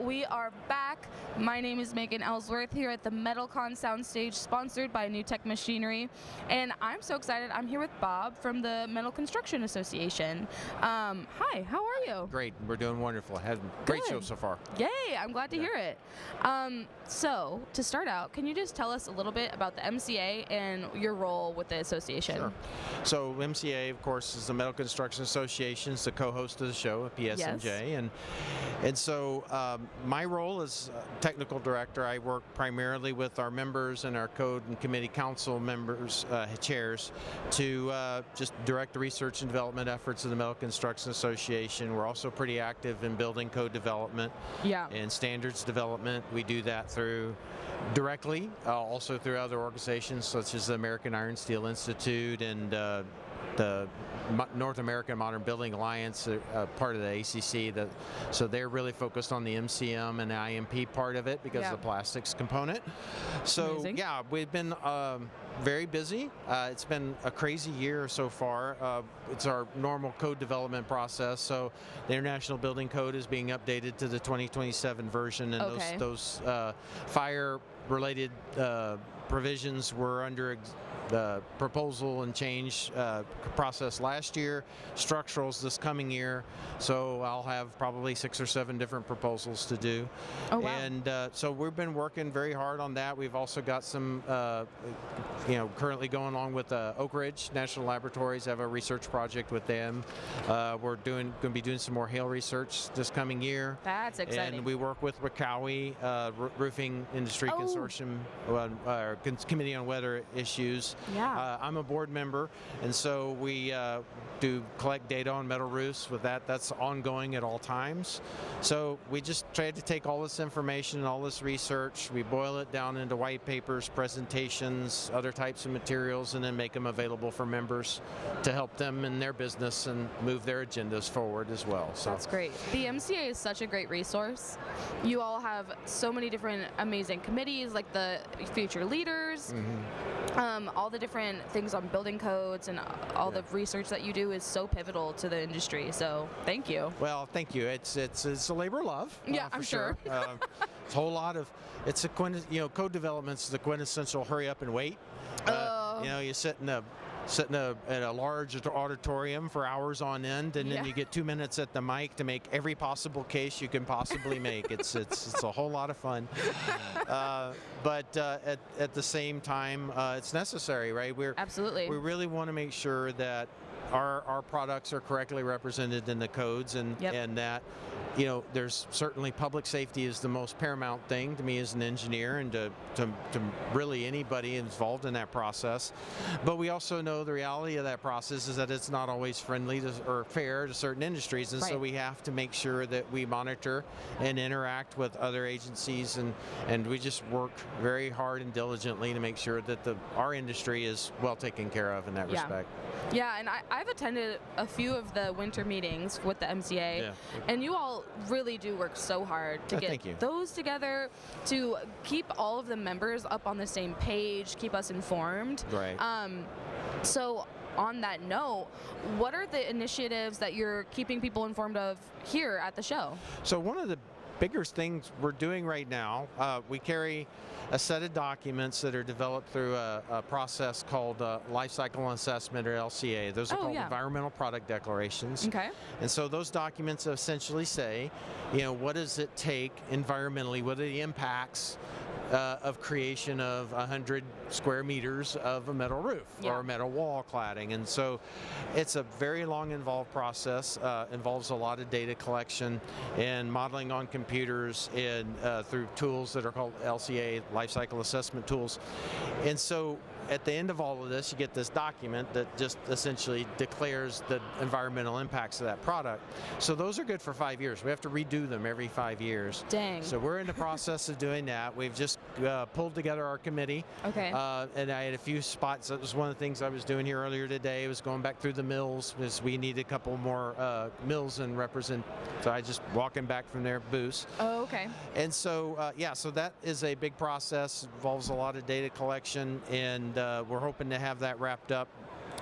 we are back. My name is Megan Ellsworth here at the METALCON soundstage, sponsored by New Tech Machinery. And I'm so excited. I'm here with Bob from the Metal Construction Association. Hi, how are you? Great, we're doing wonderful. Had a great show so far. Yay, I'm glad to hear it. So, to start out, can you just tell us a little bit about the MCA and your role with the association? Sure. So MCA, of course, is the Metal Construction Association. It's the co-host of the show at PSNJ. Yes. And so my role as technical director, I work primarily with our members and our code and committee council members, chairs, to just direct the research and development efforts of the Metal Construction Association. We're also pretty active in building code development and standards development. We do that through directly, also through other organizations such as the American Iron Steel Institute and the North American Modern Building Alliance, part of the ACC. So they're really focused on the MCM and the IMP part of it because of the plastics component. So Amazing. Yeah, we've been very busy. It's been a crazy year so far. It's our normal code development process. So the International Building Code is being updated to the 2027 version, and those fire-related provisions were under the proposal and change process last year, structurals this coming year, so I'll have probably 6 or 7 different proposals to do. Oh, wow. And so we've been working very hard on that. We've also got some, currently going along with Oak Ridge National Laboratories. I have a research project with them. We're going to be doing some more hail research this coming year. That's exciting. And we work with Wakawi, Roofing Industry Consortium, Committee on Weather Issues. Yeah. I'm a board member, and so we do collect data on metal roofs with that. That's ongoing at all times. So we just try to take all this information and all this research, we boil it down into white papers, presentations, other types of materials, and then make them available for members to help them in their business and move their agendas forward as well. So that's great. The MCA is such a great resource. You all have so many different amazing committees, like the future leaders, all the different things on building codes, and all the research that you do is so pivotal to the industry. So thank you. Well, thank you. It's a labor of love. Yeah, for I'm sure. It's a whole lot of, code development's the quintessential hurry up and wait. You sit in a large auditorium for hours on end, and then you get 2 minutes at the mic to make every possible case you can possibly make. It's a whole lot of fun, but at the same time, it's necessary, right? Absolutely. We really want to make sure that our products are correctly represented in the codes, and that there's certainly public safety is the most paramount thing to me as an engineer, and to really anybody involved in that process. But we also know the reality of that process is that it's not always friendly or fair to certain industries, and so we have to make sure that we monitor and interact with other agencies, and we just work very hard and diligently to make sure that our industry is well taken care of in that respect. Yeah, and I've attended a few of the winter meetings with the MCA, and you all really do work so hard to get those together, to keep all of the members up on the same page, keep us informed. Right. So on that note, what are the initiatives that you're keeping people informed of here at the show? So one of the bigger things we're doing right now, we carry a set of documents that are developed through a process called Life Cycle Assessment, or LCA. Those are called Environmental Product Declarations. Okay. And so those documents essentially say, what does it take environmentally? What are the impacts of creation of 100 square meters of a metal roof or a metal wall cladding? And so it's a very long, involved process. Involves a lot of data collection and modeling on computers, and through tools that are called LCA, life cycle assessment tools. And so at the end of all of this, you get this document that just essentially declares the environmental impacts of that product. So those are good for 5 years. We have to redo them every 5 years. Dang. So we're in the process of doing that. We've just pulled together our committee. Okay. And I had a few spots. That was one of the things I was doing here earlier today. Was going back through the mills, because we need a couple more mills and represent. So I just walking back from their booths. Oh, okay. And so so that is a big process. Involves a lot of data collection, and we're hoping to have that wrapped up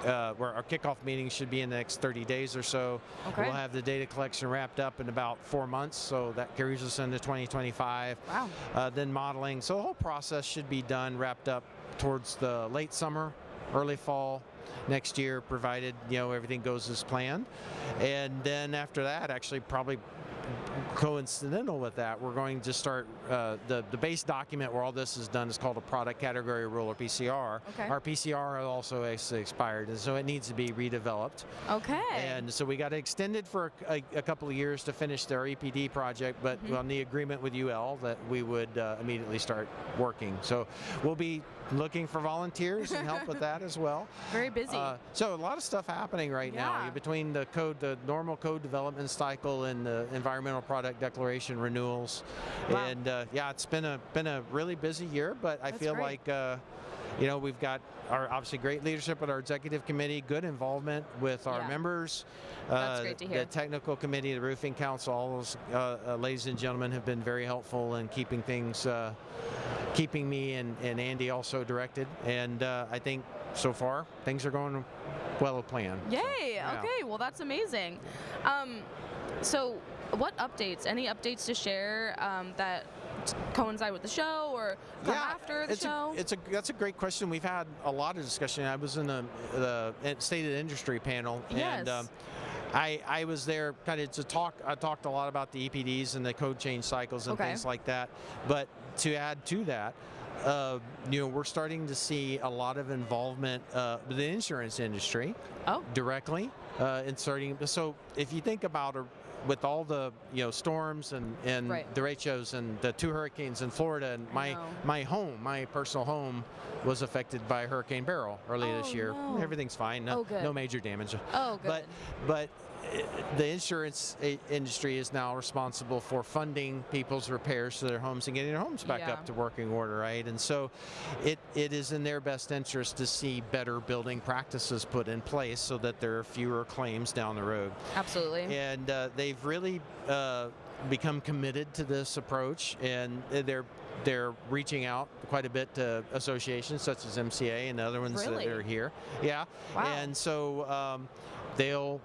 where our kickoff meeting should be in the next 30 days or so. Okay. We'll have the data collection wrapped up in about 4 months, so that carries us into 2025. Wow. Then modeling. So the whole process should be done, wrapped up towards the late summer, early fall next year, provided everything goes as planned. And then after that, actually probably coincidental with that, we're going to start the base document where all this is done is called a product category rule, or PCR. Okay. Our PCR also expired, and so it needs to be redeveloped. Okay. And so we got extended for a couple of years to finish their EPD project, but on the agreement with UL that we would immediately start working. So we'll be looking for volunteers and help with that as well. Very busy. So a lot of stuff happening right now between the normal code development cycle and the environmental product declaration renewals. Wow. And it's been a really busy year, but I feel great. like we've got our obviously great leadership at our executive committee, good involvement with our members. That's great to hear. The technical committee, the roofing council, all those ladies and gentlemen have been very helpful in keeping things, keeping me and Andy also directed. And I think so far things are going well as planned. Yay! So, yeah. Okay, well that's amazing. So what updates? Any updates to share that coincide with the show or come after the show? That's a great question. We've had a lot of discussion. I was in the State of the Industry panel, and I was there kind of to talk. I talked a lot about the EPDs and the code change cycles and things like that. But to add to that, we're starting to see a lot of involvement with the insurance industry directly in starting. So if you think about with all the storms and derechos and the 2 hurricanes in Florida, and my personal home was affected by Hurricane Beryl earlier this year. No. Everything's fine. No major damage. Oh, good. But the insurance industry is now responsible for funding people's repairs to their homes and getting their homes back up to working order, right? And so it is in their best interest to see better building practices put in place so that there are fewer claims down the road. Absolutely. And they've really become committed to this approach, and they're reaching out quite a bit to associations such as MCA and the other ones that are here. Yeah. Wow. And so they'll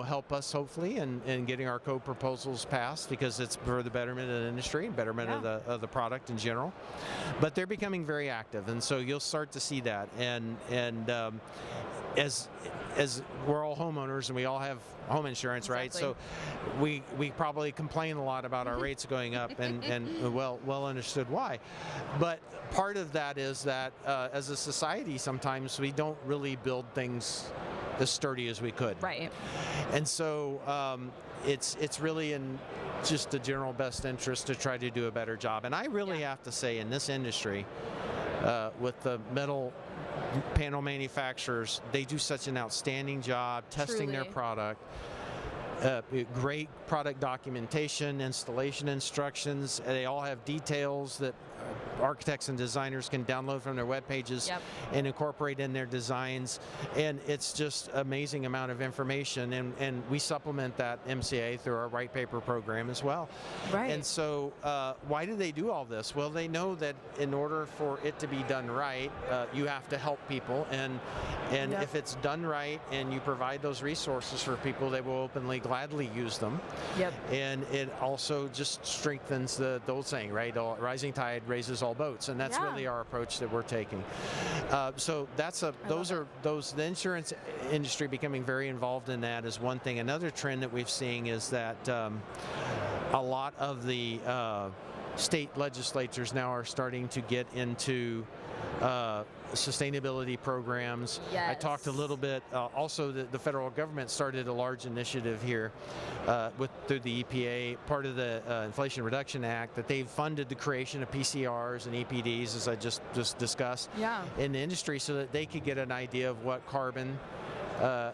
help us hopefully in getting our code proposals passed, because it's for the betterment of the industry and betterment of the product in general. But they're becoming very active, and so you'll start to see that. And as we're all homeowners and we all have home insurance, right? So we probably complain a lot about our rates going up, and well understood why. But part of that is that as a society, sometimes we don't really build things as sturdy as we could. Right. And so it's really in just the general best interest to try to do a better job. And I really have to say, in this industry, with the metal panel manufacturers, they do such an outstanding job testing their product. Great product documentation, installation instructions. They all have details that architects and designers can download from their web pages and incorporate in their designs. And it's just amazing amount of information. And we supplement that MCA through our white paper program as well. Right. And so why do they do all this? Well, they know that in order for it to be done right, you have to help people. And if it's done right and you provide those resources for people, they will openly, gladly use them. Yep. And it also just strengthens the old saying, right? Rising tide raises all boats, and that's really our approach that we're taking. So that's the insurance industry becoming very involved in that is one thing. Another trend that we've seen is that a lot of the state legislatures now are starting to get into sustainability programs. Yes. I talked a little bit. Also, the federal government started a large initiative here through the EPA, part of the Inflation Reduction Act, that they've funded the creation of PCRs and EPDs, as I just discussed, in the industry, so that they could get an idea of what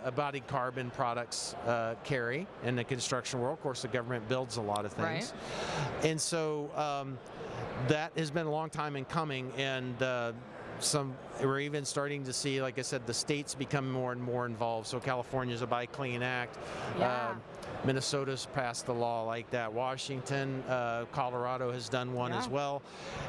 embodied carbon products carry in the construction world. Of course, the government builds a lot of things. Right. And so that has been a long time in coming, and we're even starting to see, like I said, the states become more and more involved. So California's a Buy Clean Act. Minnesota's passed a law like that. Washington, Colorado has done one as well.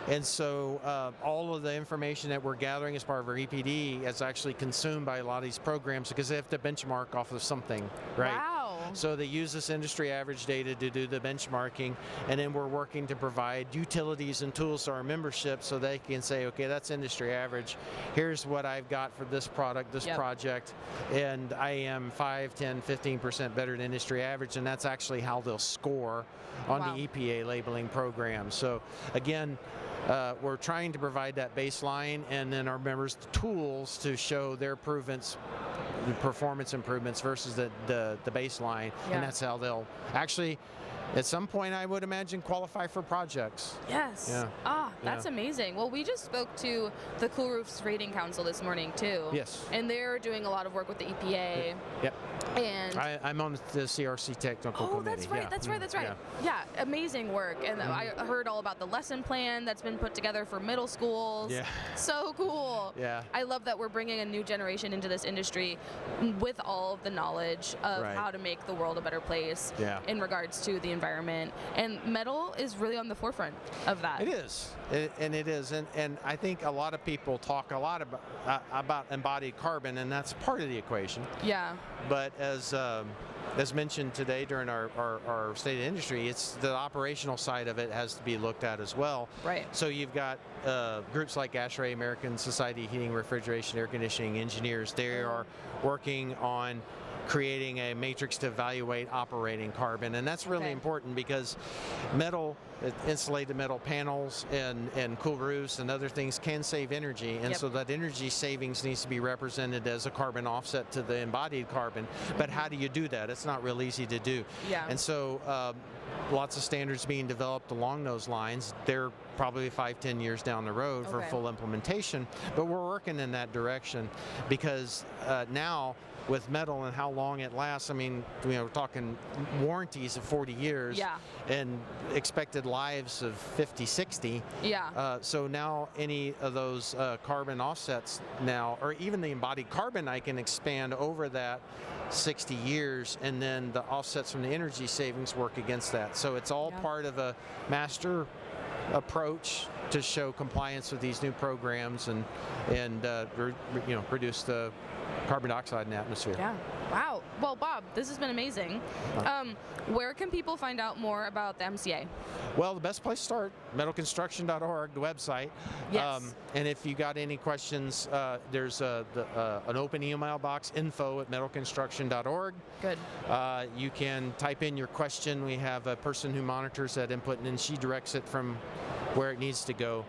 And so all of the information that we're gathering as part of our EPD is actually consumed by a lot of these programs because they have to benchmark off of something, right? Wow. So they use this industry average data to do the benchmarking, and then we're working to provide utilities and tools to our membership so they can say, okay, that's industry average. Here's what I've got for this product, this project, and I am 5, 10, 15% better than industry average, and that's actually how they'll score on the EPA labeling program. So again, we're trying to provide that baseline and then our members the tools to show their performance improvements versus the baseline, and that's how they'll actually at some point, I would imagine, qualify for projects. Yes. Yeah. That's amazing. Well, we just spoke to the Cool Roofs Rating Council this morning, too. Yes. And they're doing a lot of work with the EPA. Yep. And I'm on the CRC technical committee. That's right. That's right. Yeah, amazing work. And I heard all about the lesson plan that's been put together for middle schools. Yeah. So cool. Yeah. I love that we're bringing a new generation into this industry with all of the knowledge of how to make the world a better place in regards to the environment. And metal is really on the forefront of that. It is. It is. And I think a lot of people talk a lot about embodied carbon, and that's part of the equation. Yeah. But as mentioned today during our state of the industry, it's the operational side of it has to be looked at as well. Right. So you've got groups like ASHRAE, American Society of Heating, Refrigeration, Air Conditioning Engineers. They are working on creating a matrix to evaluate operating carbon, and that's really important because metal, insulated metal panels and cool roofs and other things can save energy, and so that energy savings needs to be represented as a carbon offset to the embodied carbon. But how do you do that? It's not real easy to do. Yeah. And so lots of standards being developed along those lines. They're probably 5-10 years down the road for full implementation, but we're working in that direction because now with metal and how long it lasts, I mean, we're talking warranties of 40 years and expected lives of 50, 60. Yeah. So now any of those carbon offsets now, or even the embodied carbon, I can expand over that 60 years, and then the offsets from the energy savings work against that. So it's all part of a master approach to show compliance with these new programs and reduce the carbon dioxide in the atmosphere. Yeah. Wow. Well, Bob, this has been amazing. Where can people find out more about the MCA? Well, the best place to start, metalconstruction.org, the website. Yes. And if you got any questions, there's an open email box, info@metalconstruction.org. Good. You can type in your question. We have a person who monitors that input, and then she directs it from where it needs to go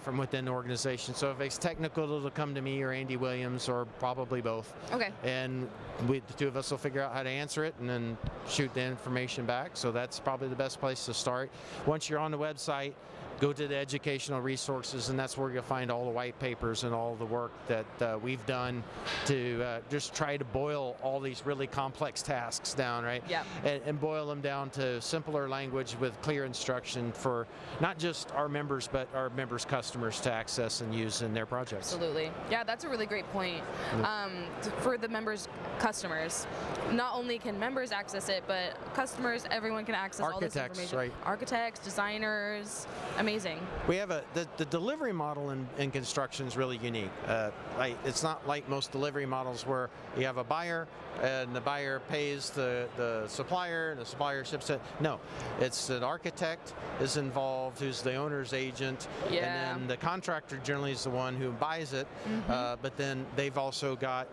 from within the organization. So if it's technical, it'll come to me or Andy Williams, or probably both. Okay. And the two of us will figure out how to answer it and then shoot the information back. So that's probably the best place to start. Once you're on the website, go to the educational resources, and that's where you'll find all the white papers and all the work that we've done to just try to boil all these really complex tasks down, right? Yeah. And boil them down to simpler language with clear instruction for not just our members, but our members' customers to access and use in their projects. Absolutely. Yeah, that's a really great point. For the members' customers, not only can members access it, but customers, everyone can access all this information. Right. Architects, designers, amazing. We have the delivery model in construction is really unique. It's not like most delivery models where you have a buyer and the buyer pays the supplier and the supplier ships it. No, it's an architect is involved who's the owner's agent, and then the contractor generally is the one who buys it, but then they've also got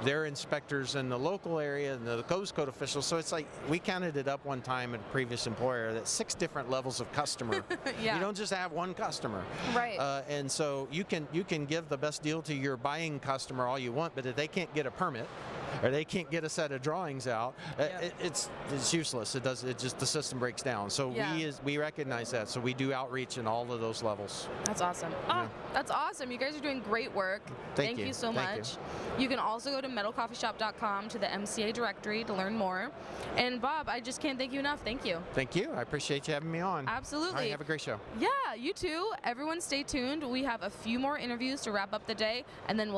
their inspectors in the local area and the coast code officials. So it's like we counted it up one time at a previous employer that 6 different levels of customer. You don't just have one customer. Right. And so you can give the best deal to your buying customer all you want, but if they can't get a permit or they can't get a set of drawings out, it's useless. The system breaks down. So we recognize that. So we do outreach in all of those levels. That's awesome. That's awesome. You guys are doing great work. Thank you so much. You can also go to metalcoffeeshop.com to the MCA directory to learn more. And Bob, I just can't thank you enough. Thank you. Thank you. I appreciate you having me on. Absolutely. All right, have a great show. Yeah, you too. Everyone stay tuned. We have a few more interviews to wrap up the day, and then we'll